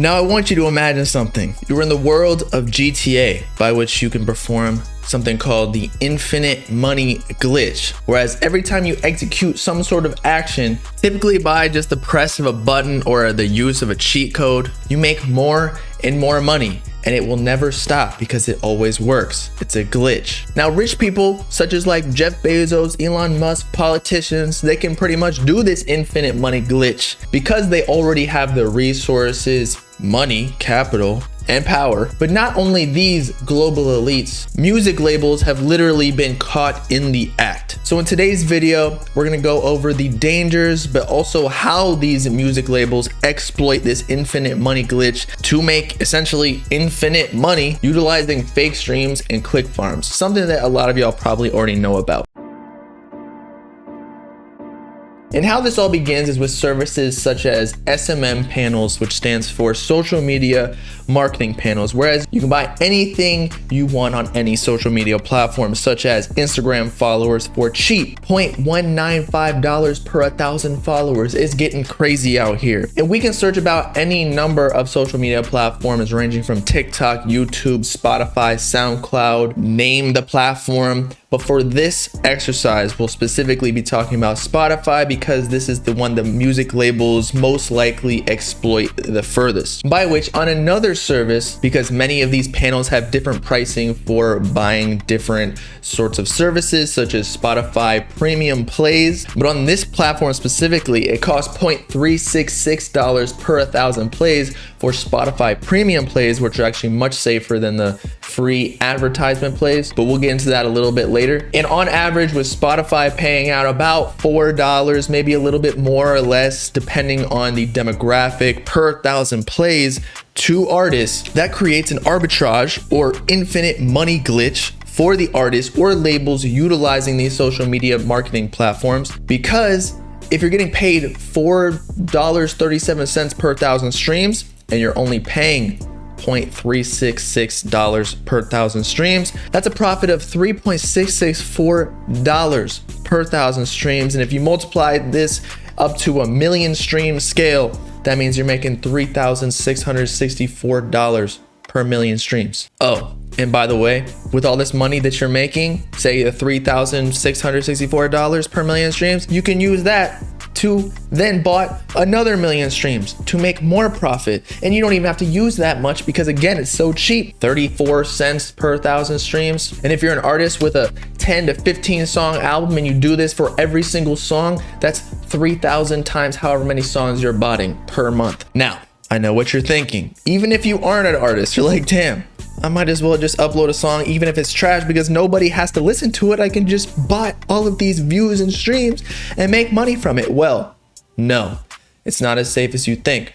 Now I want you to imagine something. You're in the world of GTA, by which you can perform something called the infinite money glitch, whereas every time you execute some sort of action, typically by just the press of a button or the use of a cheat code, you make more and more money, and it will never stop because it always works. It's a glitch. Now, rich people such as like Jeff Bezos, Elon Musk, politicians, they can pretty much do this infinite money glitch because they already have the resources, money, capital, and power. But not only these global elites, music labels have literally been caught in the act. So in today's video, we're gonna go over the dangers, but also how these music labels exploit this infinite money glitch to make essentially infinite money utilizing fake streams and click farms, something that a lot of y'all probably already know about. And how this all begins is with services such as SMM panels, which stands for social media marketing panels, whereas you can buy anything you want on any social media platform, such as Instagram followers for cheap, $0.195 per 1,000 followers. It's getting crazy out here. And we can search about any number of social media platforms ranging from TikTok, YouTube, Spotify, SoundCloud, name the platform. But for this exercise, we'll specifically be talking about Spotify because this is the one the music labels most likely exploit the furthest. By which, on another service, because many of these panels have different pricing for buying different sorts of services, such as Spotify premium plays. But on this platform specifically, it costs $0.366 per 1,000 plays for Spotify premium plays, which are actually much safer than the free advertisement plays. But we'll get into that a little bit later. And on average, with Spotify paying out about $4, maybe a little bit more or less, depending on the demographic per 1,000 plays to artists, that creates an arbitrage or infinite money glitch for the artists or labels utilizing these social media marketing platforms. Because if you're getting paid $4.37 per 1,000 streams and you're only paying $0.366 per 1,000 streams, that's a profit of $3.664 per 1,000 streams. And if you multiply this up to a million stream scale, that means you're making $3,664 per million streams. Oh, and by the way, with all this money that you're making, say the $3,664 per million streams, you can use that to then bought another million streams to make more profit. And you don't even have to use that much because again, it's so cheap, 34 cents per 1,000 streams. And if you're an artist with a 10 to 15 song album and you do this for every single song, that's 3,000 times however many songs you're buying per month. Now, I know what you're thinking. Even if you aren't an artist, you're like, damn, I might as well just upload a song even if it's trash because nobody has to listen to it. I can just buy all of these views and streams and make money from it. Well, no, it's not as safe as you think.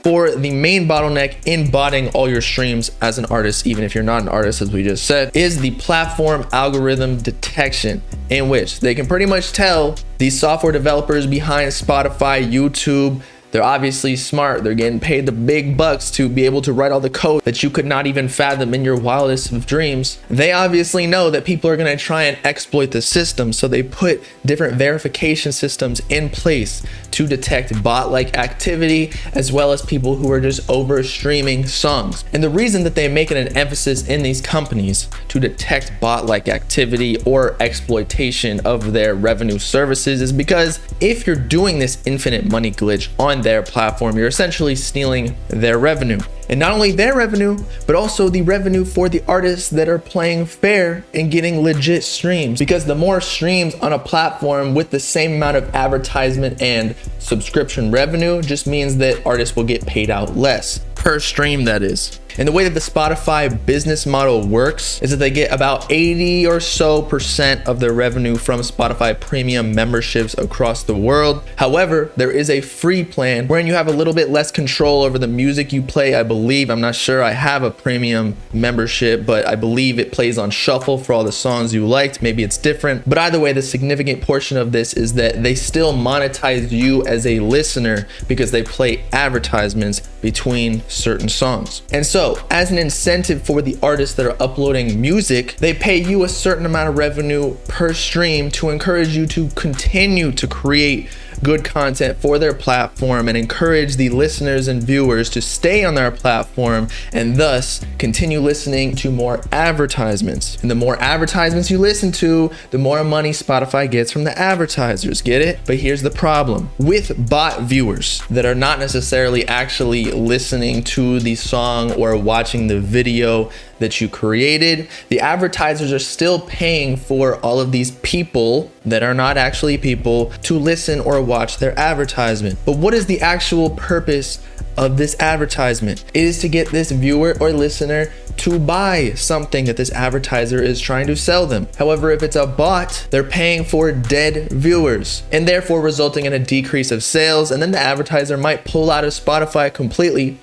For the main bottleneck in botting all your streams as an artist, even if you're not an artist, as we just said, is the platform algorithm detection, in which they can pretty much tell these software developers behind Spotify, YouTube. They're obviously smart. They're getting paid the big bucks to be able to write all the code that you could not even fathom in your wildest of dreams. They obviously know that people are going to try and exploit the system, so they put different verification systems in place to detect bot-like activity, as well as people who are just over streaming songs. And the reason that they make it an emphasis in these companies to detect bot-like activity or exploitation of their revenue services is because if you're doing this infinite money glitch on their platform, you're essentially stealing their revenue. And not only their revenue, but also the revenue for the artists that are playing fair and getting legit streams. Because the more streams on a platform with the same amount of advertisement and subscription revenue just means that artists will get paid out less per stream, that is. And the way that the Spotify business model works is that they get about 80 or so % of their revenue from Spotify premium memberships across the world. However, there is a free plan wherein you have a little bit less control over the music you play. I believe, I'm not sure, I have a premium membership, but I believe it plays on shuffle for all the songs you liked. Maybe it's different. But either way, the significant portion of this is that they still monetize you as a listener because they play advertisements between certain songs. And so as an incentive for the artists that are uploading music, they pay you a certain amount of revenue per stream to encourage you to continue to create good content for their platform and encourage the listeners and viewers to stay on their platform and thus continue listening to more advertisements. And the more advertisements you listen to, the more money Spotify gets from the advertisers. Get it? But here's the problem. With bot viewers that are not necessarily actually listening to the song or watching the video that you created, the advertisers are still paying for all of these people that are not actually people to listen or watch their advertisement. But what is the actual purpose of this advertisement? It is to get this viewer or listener to buy something that this advertiser is trying to sell them. However, if it's a bot, they're paying for dead viewers and therefore resulting in a decrease of sales, and then the advertiser might pull out of Spotify completely,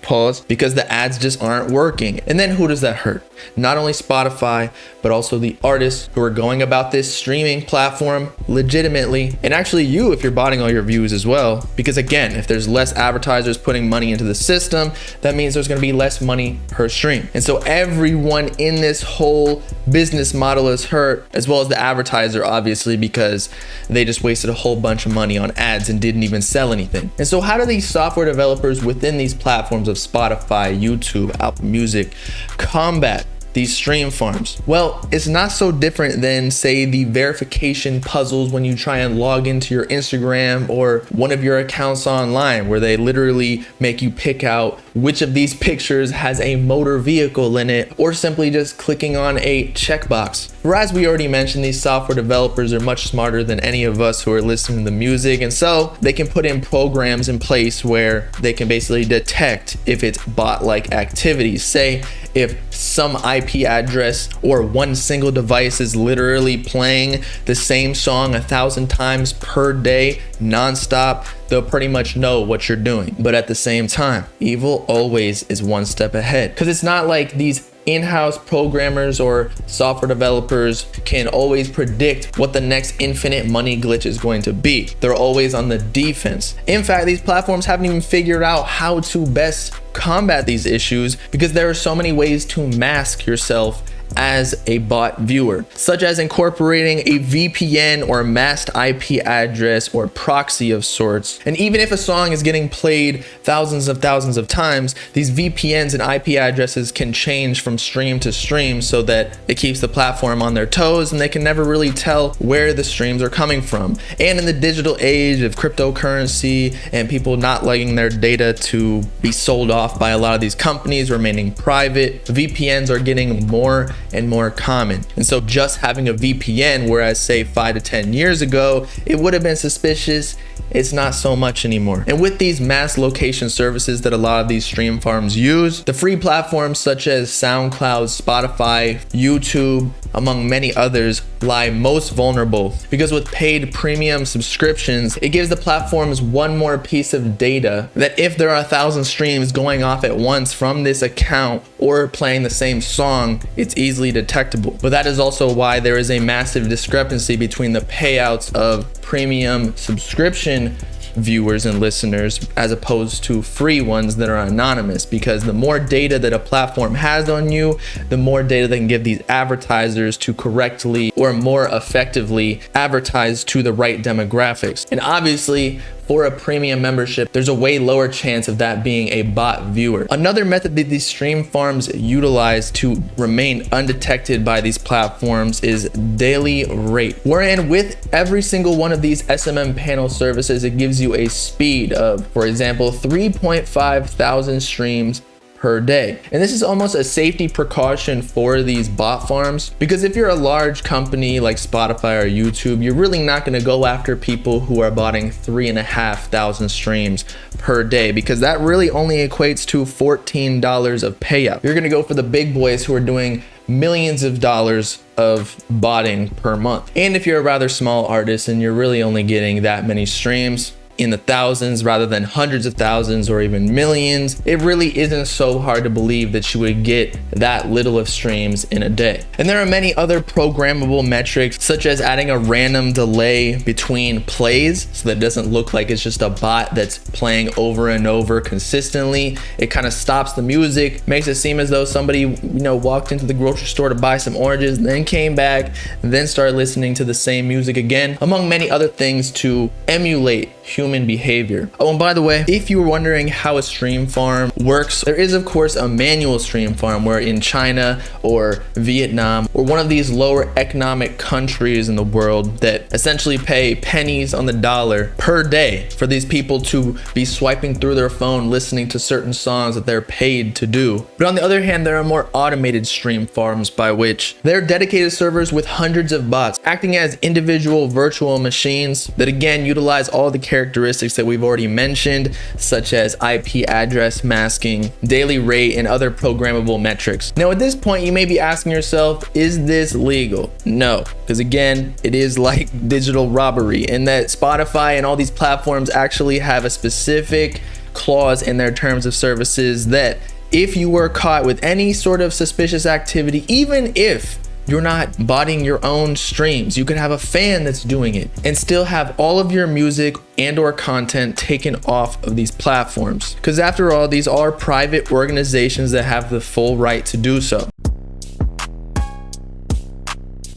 because the ads just aren't working. And then who does that hurt? Not only Spotify, but also the artists who are going about this streaming platform legitimately, and actually you if you're botting all your views as well, because again, if there's less advertisers putting money into the system, that means there's going to be less money per stream. And so everyone in this whole business model is hurt, as well as the advertiser, obviously, because they just wasted a whole bunch of money on ads and didn't even sell anything. And so how do these software developers within these platforms of Spotify, YouTube, Apple Music combat these stream farms? Well, it's not so different than, say, the verification puzzles when you try and log into your Instagram or one of your accounts online, where they literally make you pick out which of these pictures has a motor vehicle in it, or simply just clicking on a checkbox. For as we already mentioned, these software developers are much smarter than any of us who are listening to the music, and so they can put in programs in place where they can basically detect if it's bot-like activities. Say, if some IP address or one single device is literally playing the same song 1,000 times per day, nonstop, they'll pretty much know what you're doing. But at the same time, evil always is one step ahead, because it's not like these in-house programmers or software developers can always predict what the next infinite money glitch is going to be. They're always on the defense. In fact, these platforms haven't even figured out how to best combat these issues, because there are so many ways to mask yourself as a bot viewer, such as incorporating a VPN or masked IP address or proxy of sorts. And even if a song is getting played thousands of times, these VPNs and IP addresses can change from stream to stream so that it keeps the platform on their toes and they can never really tell where the streams are coming from. And in the digital age of cryptocurrency and people not liking their data to be sold off by a lot of these companies remaining private, VPNs are getting more and more common. And so just having a VPN, whereas say 5 to 10 years ago it would have been suspicious, it's not so much anymore. And with these mass location services that a lot of these stream farms use, the free platforms such as SoundCloud, Spotify, YouTube, among many others, lie most vulnerable, because with paid premium subscriptions, it gives the platforms one more piece of data that if there are 1,000 streams going off at once from this account or playing the same song, it's easily detectable. But that is also why there is a massive discrepancy between the payouts of premium subscription viewers and listeners as opposed to free ones that are anonymous, because the more data that a platform has on you, the more data they can give these advertisers to correctly or more effectively advertise to the right demographics. And obviously, for a premium membership, there's a way lower chance of that being a bot viewer. Another method that these stream farms utilize to remain undetected by these platforms is daily rate, wherein with every single one of these SMM panel services, it gives you a speed of, for example, 3.5 thousand streams per day. And this is almost a safety precaution for these bot farms, because if you're a large company like Spotify or YouTube, you're really not going to go after people who are botting 3,500 streams per day, because that really only equates to $14 of payout. You're going to go for the big boys who are doing millions of dollars of botting per month. And if you're a rather small artist and you're really only getting that many streams, in the thousands rather than hundreds of thousands or even millions, it really isn't so hard to believe that you would get that little of streams in a day. And there are many other programmable metrics, such as adding a random delay between plays so that it doesn't look like it's just a bot that's playing over and over consistently. It kind of stops the music, makes it seem as though somebody, walked into the grocery store to buy some oranges, then came back, then started listening to the same music again, among many other things to emulate human behavior. Oh, and by the way, if you were wondering how a stream farm works, there is of course a manual stream farm where in China or Vietnam or one of these lower economic countries in the world that essentially pay pennies on the dollar per day for these people to be swiping through their phone listening to certain songs that they're paid to do. But on the other hand, there are more automated stream farms by which they're dedicated servers with hundreds of bots acting as individual virtual machines that again utilize all the characteristics that we've already mentioned, such as IP address masking, daily rate, and other programmable metrics. Now at this point you may be asking yourself, is this legal? No, because again, it is like digital robbery in that Spotify and all these platforms actually have a specific clause in their terms of services that if you were caught with any sort of suspicious activity, even if you're not botting your own streams, you could have a fan that's doing it and still have all of your music and or content taken off of these platforms. Because after all, these are private organizations that have the full right to do so.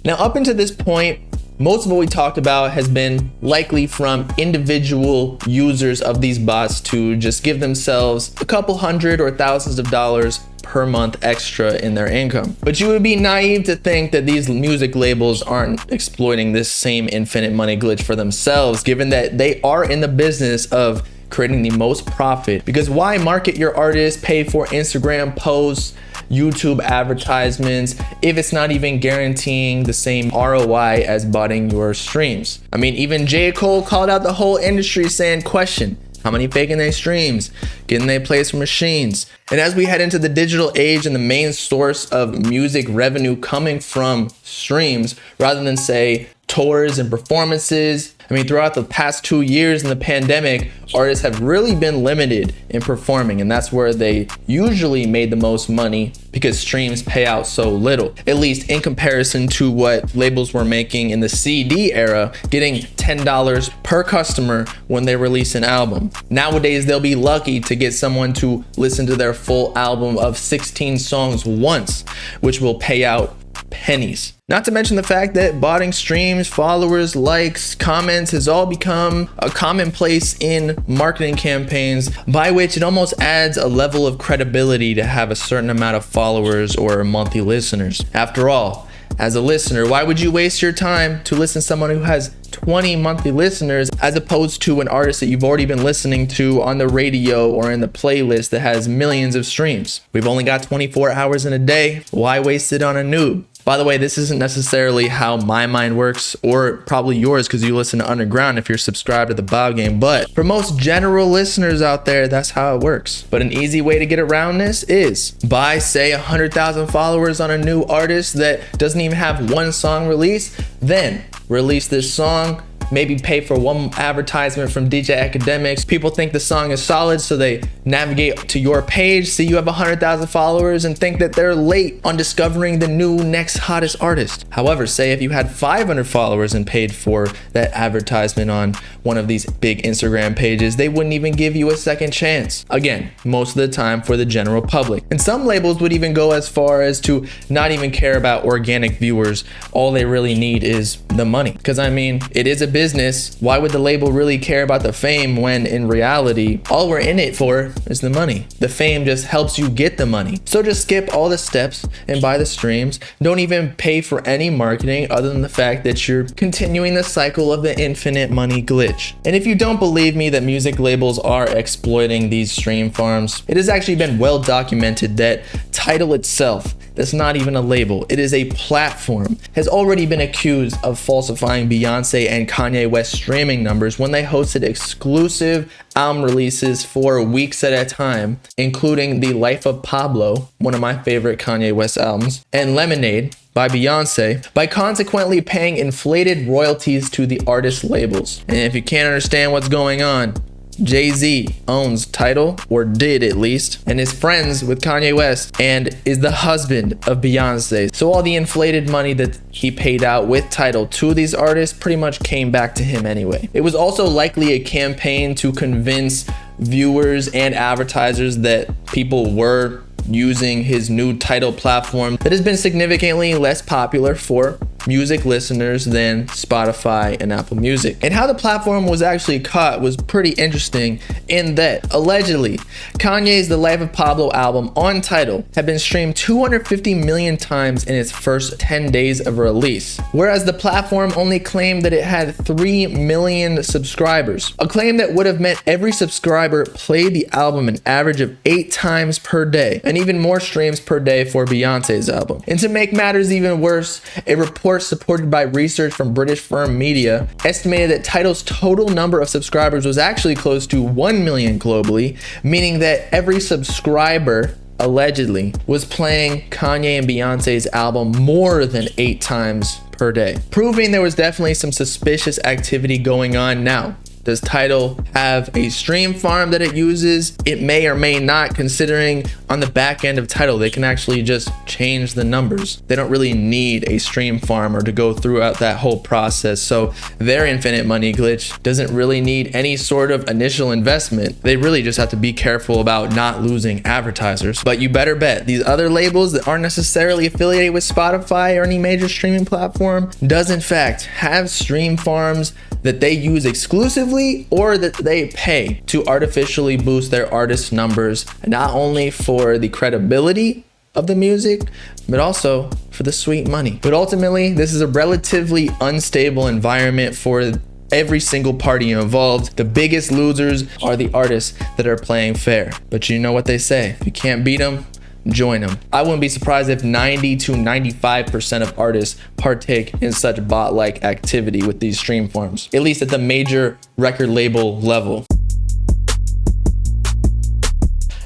Now, up until this point, most of what we talked about has been likely from individual users of these bots to just give themselves a couple hundred or thousands of dollars per month extra in their income. But you would be naive to think that these music labels aren't exploiting this same infinite money glitch for themselves, given that they are in the business of creating the most profit. Because why market your artist, pay for Instagram posts, YouTube advertisements, if it's not even guaranteeing the same ROI as botting your streams? I mean, even J. Cole called out the whole industry saying, question, how many faking their streams? Getting they plays from machines? And as we head into the digital age and the main source of music revenue coming from streams rather than say tours and performances, I mean, throughout the past 2 years in the pandemic, artists have really been limited in performing, and that's where they usually made the most money because streams pay out so little, at least in comparison to what labels were making in the CD era, getting $10 per customer when they release an album. Nowadays, they'll be lucky to get someone to listen to their full album of 16 songs once, which will pay out pennies. Not to mention the fact that botting streams, followers, likes, comments has all become a commonplace in marketing campaigns, by which it almost adds a level of credibility to have a certain amount of followers or monthly listeners. After all, as a listener, why would you waste your time to listen to someone who has 20 monthly listeners as opposed to an artist that you've already been listening to on the radio or in the playlist that has millions of streams? We've only got 24 hours in a day. Why waste it on a noob? By the way, this isn't necessarily how my mind works, or probably yours because you listen to Underground if you're subscribed to the Bob Game, but for most general listeners out there, that's how it works. But an easy way to get around this is buy, say, 100,000 followers on a new artist that doesn't even have one song released, then release this song, maybe pay for one advertisement from DJ Academics. People think the song is solid, so they navigate to your page, see you have 100,000 followers, and think that they're late on discovering the new next hottest artist. However, say if you had 500 followers and paid for that advertisement on one of these big Instagram pages, they wouldn't even give you a second chance. Again, most of the time for the general public. And some labels would even go as far as to not even care about organic viewers. All they really need is the money. Because I mean, it is a business. Why would the label really care about the fame when in reality, all we're in it for is the money? The fame just helps you get the money. So just skip all the steps and buy the streams. Don't even pay for any marketing other than the fact that you're continuing the cycle of the infinite money glitch. And if you don't believe me that music labels are exploiting these stream farms, it has actually been well documented that Tidal itself, that's not even a label, it is a platform, has already been accused of falsifying Beyonce and Kanye West streaming numbers when they hosted exclusive album releases for weeks at a time, including The Life of Pablo, one of my favorite Kanye West albums, and Lemonade by Beyonce, by consequently paying inflated royalties to the artist labels. And if you can't understand what's going on, Jay-Z owns Tidal, or did at least, and is friends with Kanye West and is the husband of Beyonce. So all the inflated money that he paid out with Tidal to these artists pretty much came back to him anyway. It was also likely a campaign to convince viewers and advertisers that people were using his new Tidal platform that has been significantly less popular for music listeners than Spotify and Apple Music. And how the platform was actually caught was pretty interesting in that, allegedly, Kanye's The Life of Pablo album on Tidal had been streamed 250 million times in its first 10 days of release, whereas the platform only claimed that it had 3 million subscribers, a claim that would have meant every subscriber played the album an average of 8 times per day, and even more streams per day for Beyonce's album. And to make matters even worse, a report supported by research from British firm Media estimated that Tidal's total number of subscribers was actually close to 1 million globally, meaning that every subscriber allegedly was playing Kanye and Beyonce's album more than 8 times per day, proving there was definitely some suspicious activity going on. Now, does Tidal have a stream farm that it uses? It may or may not, considering on the back end of Tidal, they can actually just change the numbers. They don't really need a stream farm or to go throughout that whole process. So their infinite money glitch doesn't really need any sort of initial investment. They really just have to be careful about not losing advertisers. But you better bet these other labels that aren't necessarily affiliated with Spotify or any major streaming platform does in fact have stream farms that they use exclusively or that they pay to artificially boost their artist numbers, not only for the credibility of the music, but also for the sweet money. But ultimately, this is a relatively unstable environment for every single party involved. The biggest losers are the artists that are playing fair. But you know what they say, if you can't beat them, join them. I wouldn't be surprised if 90 to 95% of artists partake in such bot-like activity with these stream farms, at least at the major record label level.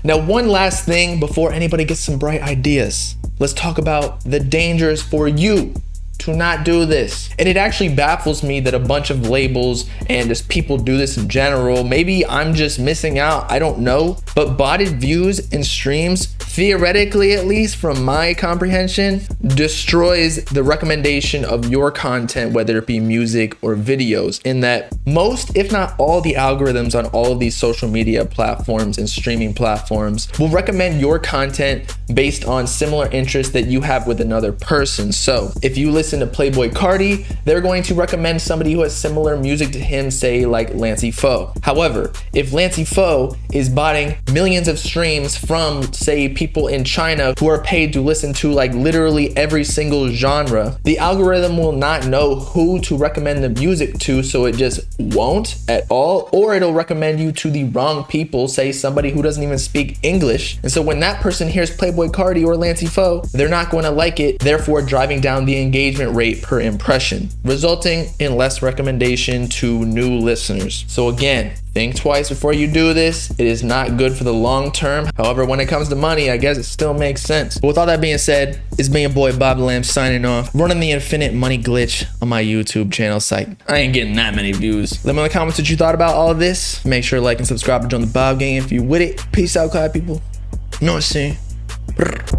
Now, one last thing before anybody gets some bright ideas. Let's talk about the dangers for you to not do this. And it actually baffles me that a bunch of labels and just people do this in general. Maybe I'm just missing out, I don't know. But botted views and streams, theoretically at least from my comprehension, destroys the recommendation of your content, whether it be music or videos, in that most, if not all, the algorithms on all of these social media platforms and streaming platforms will recommend your content based on similar interests that you have with another person. So if you listen to Playboi Carti, they're going to recommend somebody who has similar music to him, say like Lancey Foe. However, if Lancey Foe is botting millions of streams from, say, people in China who are paid to listen to like literally every single genre, the algorithm will not know who to recommend the music to, so it just won't at all, or it'll recommend you to the wrong people, say somebody who doesn't even speak English. And so when that person hears Playboi Carti or Lancey Foe, they're not going to like it, therefore driving down the engagement rate per impression, resulting in less recommendation to new listeners. So again, think twice before you do this. It is not good for the long term. However, when it comes to money, I guess it still makes sense. But with all that being said, it's me and boy Bobbalam signing off, running the infinite money glitch on my YouTube channel site. I ain't getting that many views. Let me know in the comments what you thought about all of this. Make sure to like and subscribe and join the Bob gang if you with it. Peace out, Clyde people. You know what I'm saying?